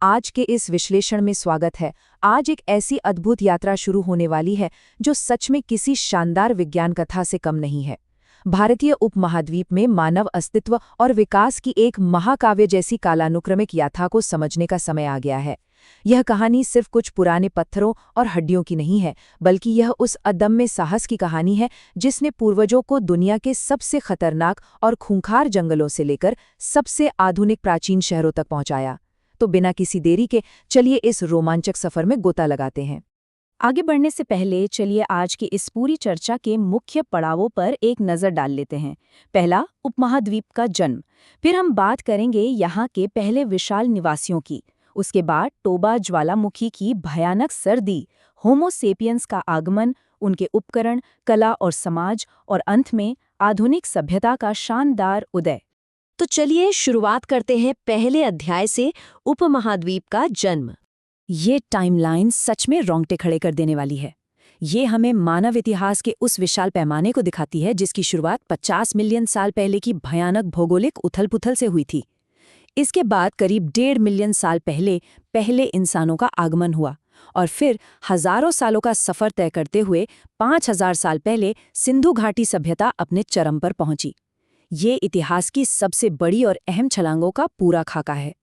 आज के इस विश्लेषण में स्वागत है। आज एक ऐसी अद्भुत यात्रा शुरू होने वाली है जो सच में किसी शानदार विज्ञान कथा से कम नहीं है। भारतीय उपमहाद्वीप में मानव अस्तित्व और विकास की एक महाकाव्य जैसी कालानुक्रमिक यात्रा को समझने का समय आ गया है। यह कहानी सिर्फ कुछ पुराने पत्थरों और हड्डियों की नहीं है, बल्कि यह उस अदम्य साहस की कहानी है जिसने पूर्वजों को दुनिया के सबसे खतरनाक और खूंखार जंगलों से लेकर सबसे आधुनिक प्राचीन शहरों तक पहुंचाया। तो बिना किसी देरी के चलिए इस रोमांचक सफर में गोता लगाते हैं। आगे बढ़ने से पहले चलिए आज की इस पूरी चर्चा के मुख्य पड़ावों पर एक नज़र डाल लेते हैं। पहला, उपमहाद्वीप का जन्म। फिर हम बात करेंगे यहाँ के पहले विशाल निवासियों की। उसके बाद टोबा ज्वालामुखी की भयानक सर्दी, होमो सेपियंस का आगमन, उनके उपकरण, कला और समाज, और अंत में आधुनिक सभ्यता का शानदार उदय। तो चलिए शुरुआत करते हैं पहले अध्याय से, उपमहाद्वीप का जन्म। ये टाइमलाइन सच में रोंगटे खड़े कर देने वाली है। ये हमें मानव इतिहास के उस विशाल पैमाने को दिखाती है जिसकी शुरुआत 50 मिलियन साल पहले की भयानक भौगोलिक उथल-पुथल से हुई थी। इसके बाद करीब 1.5 मिलियन साल पहले पहले इंसानों का आगमन हुआ, और फिर हजारों सालों का सफर तय करते हुए 5000 साल पहले सिंधु घाटी सभ्यता अपने चरम पर पहुंची। ये इतिहास की सबसे बड़ी और अहम छलांगों का पूरा खाका है।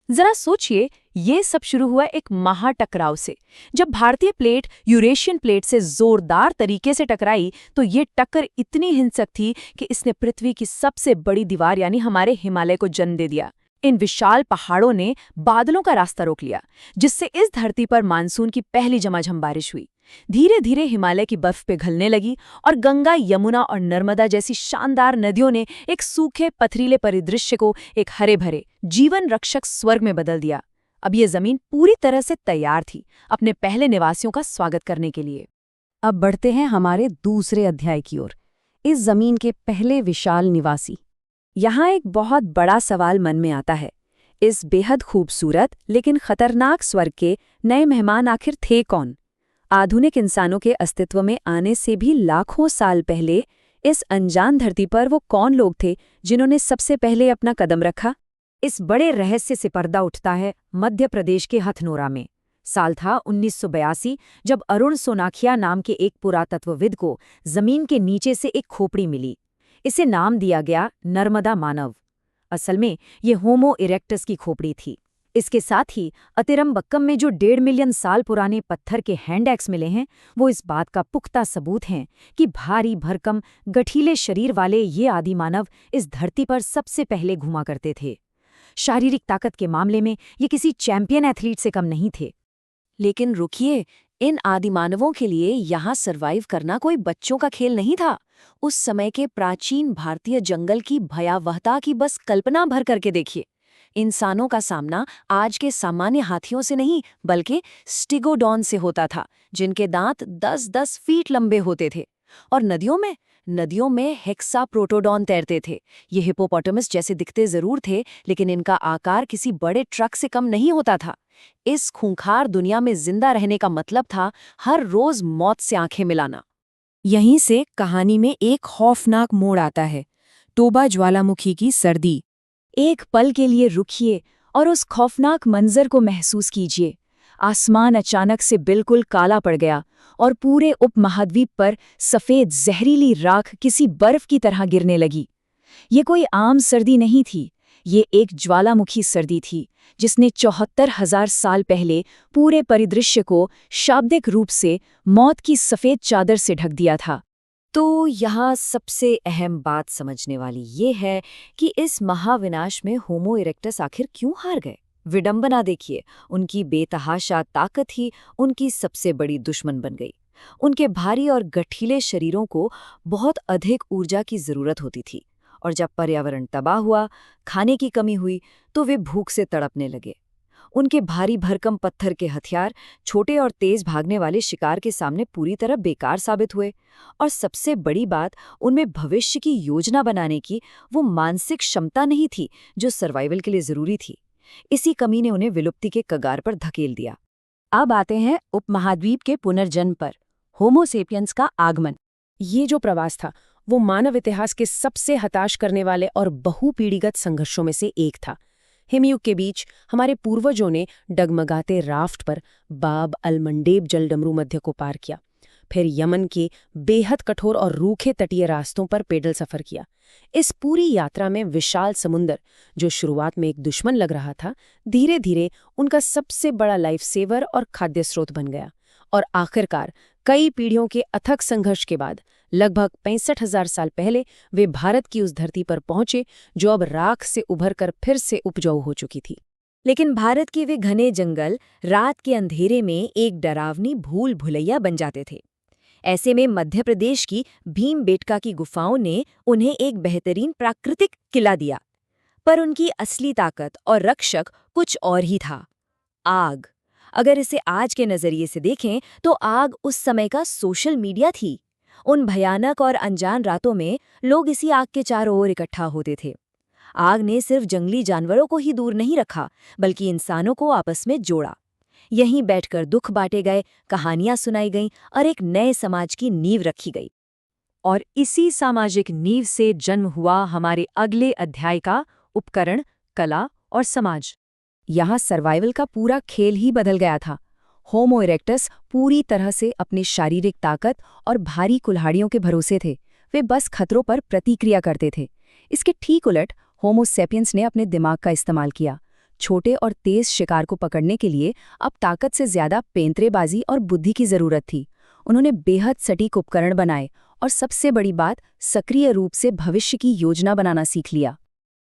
जरा सोचिए, ये सब शुरू हुआ एक महाटकराव से। जब भारतीय प्लेट यूरेशियन प्लेट से जोरदार तरीके से टकराई तो ये टक्कर इतनी हिंसक थी कि इसने पृथ्वी की सबसे बड़ी दीवार यानी हमारे हिमालय को जन्म दे दिया। इन विशाल पहाड़ों ने बादलों का रास्ता रोक लिया, जिससे इस धरती पर मानसून की पहली झमाझम बारिश हुई। धीरे धीरे हिमालय की बर्फ पिघलने लगी और गंगा, यमुना और नर्मदा जैसी शानदार नदियों ने एक सूखे पथरीले परिदृश्य को एक हरे भरे जीवन रक्षक स्वर्ग में बदल दिया। अब ये जमीन पूरी तरह से तैयार थी अपने पहले निवासियों का स्वागत करने के लिए। अब बढ़ते हैं हमारे दूसरे अध्याय की ओर, इस जमीन के पहले विशाल निवासी। यहाँ एक बहुत बड़ा सवाल मन में आता है। इस बेहद खूबसूरत लेकिन खतरनाक स्वर्ग के नए मेहमान आखिर थे कौन? आधुनिक इंसानों के अस्तित्व में आने से भी लाखों साल पहले इस अनजान धरती पर वो कौन लोग थे जिन्होंने सबसे पहले अपना कदम रखा? इस बड़े रहस्य से पर्दा उठता है मध्य प्रदेश के हथनोरा में। साल था 1982, जब अरुण सोनाखिया नाम के एक पुरातत्वविद को जमीन के नीचे से एक खोपड़ी मिली। इसे नाम दिया गया नर्मदा मानव। असल में ये होमो इरेक्टस की खोपड़ी थी। इसके साथ ही अतिरम्बक्कम में जो 1.5 मिलियन साल पुराने पत्थर के हैंडएक्स मिले हैं, वो इस बात का पुख्ता सबूत हैं कि भारी भरकम गठीले शरीर वाले ये आदिमानव इस धरती पर सबसे पहले घूमा करते थे। शारीरिक ताकत के मामले में ये किसी चैंपियन एथलीट से कम नहीं थे। लेकिन रुकिए, इन आदिमानवों के लिए यहाँ सरवाइव करना कोई बच्चों का खेल नहीं था। उस समय के प्राचीन भारतीय जंगल की भयावहता की बस कल्पना भर करके देखिए। इंसानों का सामना आज के सामान्य हाथियों से नहीं, बल्कि स्टिगोडॉन से होता था, जिनके दांत 10-10 फीट लंबे होते थे। और नदियों में हेक्साप्रोटोडॉन तैरते थे। ये हिपोपोटामस जैसे दिखते जरूर थे, लेकिन इनका आकार किसी बड़े ट्रक से कम नहीं होता था। इस खूंखार दुनिया में जिंदा रहने का मतलब था हर रोज मौत से आंखें मिलाना। यहीं से कहानी में एक खौफनाक मोड़ आता है, टोबा ज्वालामुखी की सर्दी। एक पल के लिए रुकिए और उस खौफनाक मंजर को महसूस कीजिए। आसमान अचानक से बिल्कुल काला पड़ गया और पूरे उपमहाद्वीप पर सफ़ेद जहरीली राख किसी बर्फ की तरह गिरने लगी। ये कोई आम सर्दी नहीं थी, ये एक ज्वालामुखी सर्दी थी जिसने 74,000 साल पहले पूरे परिदृश्य को शाब्दिक रूप से मौत की सफ़ेद चादर से ढक दिया था। तो यहाँ सबसे अहम बात समझने वाली ये है कि इस महाविनाश में होमो इरेक्टस आखिर क्यों हार गए। विडंबना देखिए, उनकी बेतहाशा ताकत ही उनकी सबसे बड़ी दुश्मन बन गई। उनके भारी और गठीले शरीरों को बहुत अधिक ऊर्जा की जरूरत होती थी, और जब पर्यावरण तबाह हुआ, खाने की कमी हुई, तो वे भूख से तड़पने लगे। उनके भारी भरकम पत्थर के हथियार छोटे और तेज भागने वाले शिकार के सामने पूरी तरह बेकार साबित हुए। और सबसे बड़ी बात, उनमें भविष्य की योजना बनाने की वो मानसिक क्षमता नहीं थी जो सर्वाइवल के लिए जरूरी थी। इसी कमी ने उन्हें विलुप्ति के कगार पर धकेल दिया। अब आते हैं उपमहाद्वीप के पुनर्जन्म पर, होमो सेपियंस का आगमन। ये जो प्रवास था वो मानव इतिहास के सबसे हताश करने वाले और बहुपीढ़ीगत संघर्षों में से एक था। हिमयुग के बीच हमारे पूर्वजों ने डगमगाते राफ्ट पर बाब अल मंडेब जलडमरू मध्य को पार किया, फिर यमन के बेहद कठोर और रूखे तटीय रास्तों पर पैदल सफर किया। इस पूरी यात्रा में विशाल समुंदर, जो शुरुआत में एक दुश्मन लग रहा था, धीरे धीरे उनका सबसे बड़ा लाइफ सेवर और खाद्य स्रोत बन गया। और आखिरकार कई पीढ़ियों के अथक संघर्ष के बाद लगभग 65,000 साल पहले वे भारत की उस धरती पर पहुंचे जो अब राख से उभरकर फिर से उपजाऊ हो चुकी थी। लेकिन भारत के वे घने जंगल रात के अंधेरे में एक डरावनी भूल भुलैया बन जाते थे। ऐसे में मध्य प्रदेश की भीमबेटका की गुफाओं ने उन्हें एक बेहतरीन प्राकृतिक किला दिया। पर उनकी असली ताकत और रक्षक कुछ और ही था, आग। अगर इसे आज के नजरिए से देखें तो आग उस समय का सोशल मीडिया थी। उन भयानक और अनजान रातों में लोग इसी आग के चारों ओर इकट्ठा होते थे। आग ने सिर्फ जंगली जानवरों को ही दूर नहीं रखा, बल्कि इंसानों को आपस में जोड़ा। यहीं बैठकर दुख बांटे गए, कहानियां सुनाई गईं और एक नए समाज की नींव रखी गई। और इसी सामाजिक नींव से जन्म हुआ हमारे अगले अध्याय का उपकरण, कला और समाज। यहाँ सर्वाइवल का पूरा खेल ही बदल गया था। होमो इरेक्टस पूरी तरह से अपनी शारीरिक ताकत और भारी कुल्हाड़ियों के भरोसे थे। वे बस खतरों पर प्रतिक्रिया करते थे। इसके ठीक उलट होमो सेपियंस ने अपने दिमाग का इस्तेमाल किया। छोटे और तेज शिकार को पकड़ने के लिए अब ताकत से ज्यादा पेंतरेबाजी और बुद्धि की जरूरत थी। उन्होंने बेहद सटीक उपकरण बनाए और सबसे बड़ी बात, सक्रिय रूप से भविष्य की योजना बनाना सीख लिया।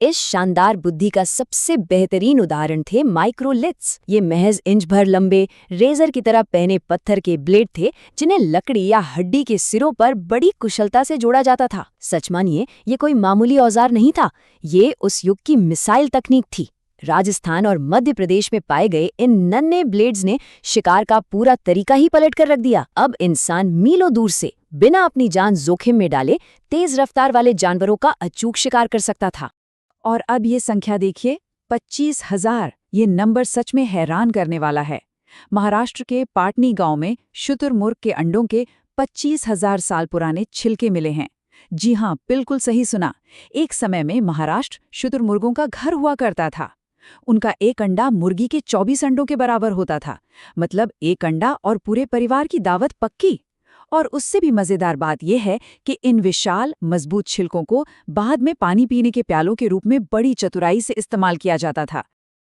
इस शानदार बुद्धि का सबसे बेहतरीन उदाहरण थे माइक्रोलिथ्स। ये महज इंच भर लंबे, रेजर की तरह पहने पत्थर के ब्लेड थे, जिन्हें लकड़ी या हड्डी के सिरों पर बड़ी कुशलता से जोड़ा जाता था। सच मानिए, ये कोई मामूली औजार नहीं था, ये उस युग की मिसाइल तकनीक थी। राजस्थान और मध्य प्रदेश में पाए गए इन नन्हे ब्लेड्स ने शिकार का पूरा तरीका ही पलट कर रख दिया। अब इंसान मीलों दूर से बिना अपनी जान जोखिम में डाले तेज रफ्तार वाले जानवरों का अचूक शिकार कर सकता था। और अब ये संख्या देखिए, 25,000। ये नंबर सच में हैरान करने वाला है। महाराष्ट्र के पाटनी गांव में शुतुरमुर्ग के अंडों के 25,000 साल पुराने छिलके मिले हैं। जी हाँ, बिल्कुल सही सुना। एक समय में महाराष्ट्र शुतुरमुर्गों का घर हुआ करता था। उनका एक अंडा मुर्गी के 24 अंडों के बराबर होता था। मतलब एक अंडा और पूरे परिवार की दावत पक्की। और उससे भी मजेदार बात यह है कि इन विशाल मजबूत छिलकों को बाद में पानी पीने के प्यालों के रूप में बड़ी चतुराई से इस्तेमाल किया जाता था।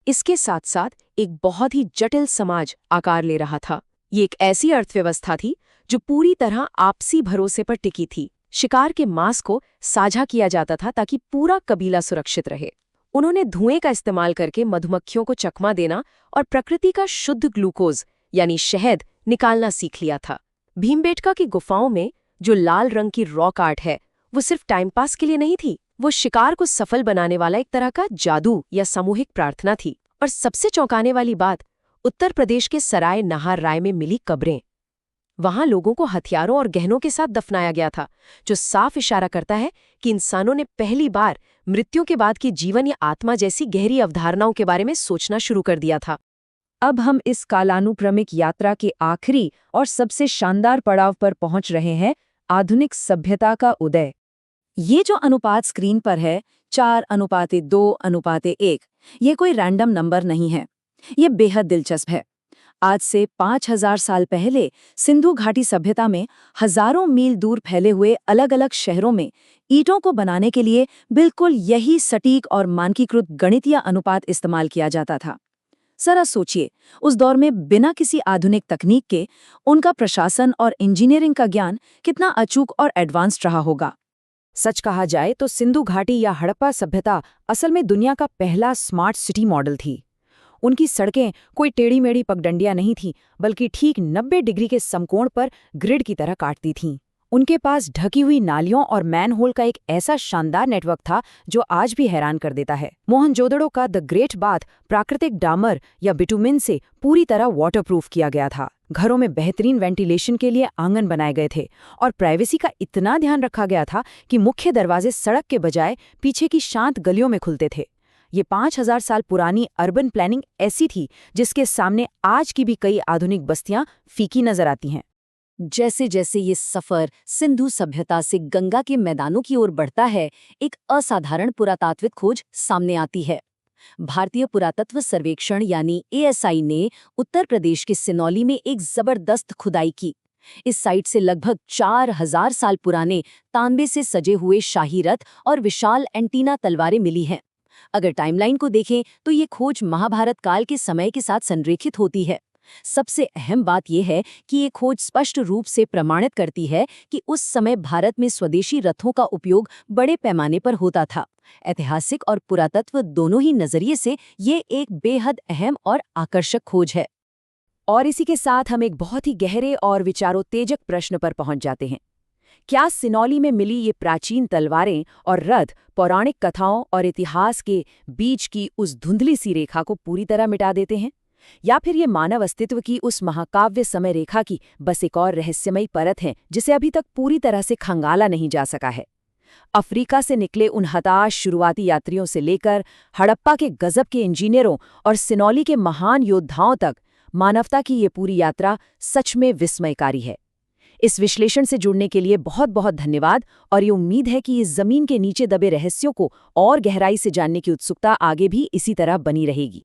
इसके साथ साथ एक बहुत ही जटिल समाज आकार ले रहा था। ये एक ऐसी अर्थव्यवस्था थी जो पूरी तरह आपसी भरोसे पर टिकी थी। शिकार के मांस को साझा किया जाता था ताकि पूरा कबीला सुरक्षित रहे। उन्होंने धुएं का इस्तेमाल करके मधुमक्खियों को चकमा देना और प्रकृति का शुद्ध ग्लूकोज यानी शहद निकालना सीख लिया था। भीमबेटका की गुफाओं में जो लाल रंग की रॉक आर्ट है, वो सिर्फ टाइम पास के लिए नहीं थी, वो शिकार को सफल बनाने वाला एक तरह का जादू या सामूहिक प्रार्थना थी। और सबसे चौंकाने वाली बात, उत्तर प्रदेश के सराय नहार राय में मिली कब्रें। वहां लोगों को हथियारों और गहनों के साथ दफनाया गया था, जो साफ इशारा करता है कि इंसानों ने पहली बार मृत्यु के बाद की जीवन या आत्मा जैसी गहरी अवधारणाओं के बारे में सोचना शुरू कर दिया था। अब हम इस कालानुक्रमिक यात्रा के आखिरी और सबसे शानदार पड़ाव पर पहुंच रहे हैं, आधुनिक सभ्यता का उदय। ये जो अनुपात स्क्रीन पर है, 4:2:1, ये कोई रैंडम नंबर नहीं है। ये बेहद दिलचस्प है। आज से 5,000 साल पहले सिंधु घाटी सभ्यता में हजारों मील दूर फैले हुए अलग अलग शहरों में ईंटों को बनाने के लिए बिल्कुल यही सटीक और मानकीकृत गणितीय अनुपात इस्तेमाल किया जाता था। जरा सोचिए, उस दौर में बिना किसी आधुनिक तकनीक के उनका प्रशासन और इंजीनियरिंग का ज्ञान कितना अचूक और एडवांस्ड रहा होगा। सच कहा जाए तो सिंधु घाटी या हड़प्पा सभ्यता असल में दुनिया का पहला स्मार्ट सिटी मॉडल थी। उनकी सड़कें कोई टेढ़ी मेढ़ी पगडंडियां नहीं थीं, बल्कि ठीक 90 डिग्री के समकोण पर ग्रिड की तरह काटती थीं। उनके पास ढकी हुई नालियों और मैनहोल का एक ऐसा शानदार नेटवर्क था जो आज भी हैरान कर देता है। मोहनजोदड़ो का द ग्रेट बाथ प्राकृतिक डामर या बिटुमिन से पूरी तरह वाटरप्रूफ किया गया था। घरों में बेहतरीन वेंटिलेशन के लिए आंगन बनाए गए थे और प्राइवेसी का इतना ध्यान रखा गया था कि मुख्य दरवाजे सड़क के बजाय पीछे की शांत गलियों में खुलते थे। ये 5,000 साल पुरानी अर्बन प्लानिंग ऐसी थी जिसके सामने आज की भी कई आधुनिक बस्तियां फीकी नजर आती हैं। जैसे जैसे ये सफर सिंधु सभ्यता से गंगा के मैदानों की ओर बढ़ता है, एक असाधारण पुरातात्विक खोज सामने आती है। भारतीय पुरातत्व सर्वेक्षण यानी ASI ने उत्तर प्रदेश के सिनौली में एक जबरदस्त खुदाई की। इस साइट से लगभग 4000 साल पुराने तांबे से सजे हुए शाही रथ और विशाल एंटीना तलवारें मिली हैं। अगर टाइमलाइन को देखें तो ये खोज महाभारत काल के समय के साथ संरेखित होती है। सबसे अहम बात यह है कि ये खोज स्पष्ट रूप से प्रमाणित करती है कि उस समय भारत में स्वदेशी रथों का उपयोग बड़े पैमाने पर होता था। ऐतिहासिक और पुरातत्व दोनों ही नजरिए से ये एक बेहद अहम और आकर्षक खोज है। और इसी के साथ हम एक बहुत ही गहरे और विचारोत्तेजक प्रश्न पर पहुंच जाते हैं। क्या सिनौली में मिली ये प्राचीन तलवारें और रथ पौराणिक कथाओं और इतिहास के बीच की उस धुंधली सी रेखा को पूरी तरह मिटा देते हैं, या फिर ये मानव अस्तित्व की उस महाकाव्य समय रेखा की बस एक और रहस्यमयी परत है जिसे अभी तक पूरी तरह से खंगाला नहीं जा सका है? अफ्रीका से निकले उन हताश शुरुआती यात्रियों से लेकर हड़प्पा के गजब के इंजीनियरों और सिनौली के महान योद्धाओं तक मानवता की ये पूरी यात्रा सच में विस्मयकारी है। इस विश्लेषण से जुड़ने के लिए बहुत बहुत धन्यवाद, और ये उम्मीद है कि इस जमीन के नीचे दबे रहस्यों को और गहराई से जानने की उत्सुकता आगे भी इसी तरह बनी रहेगी।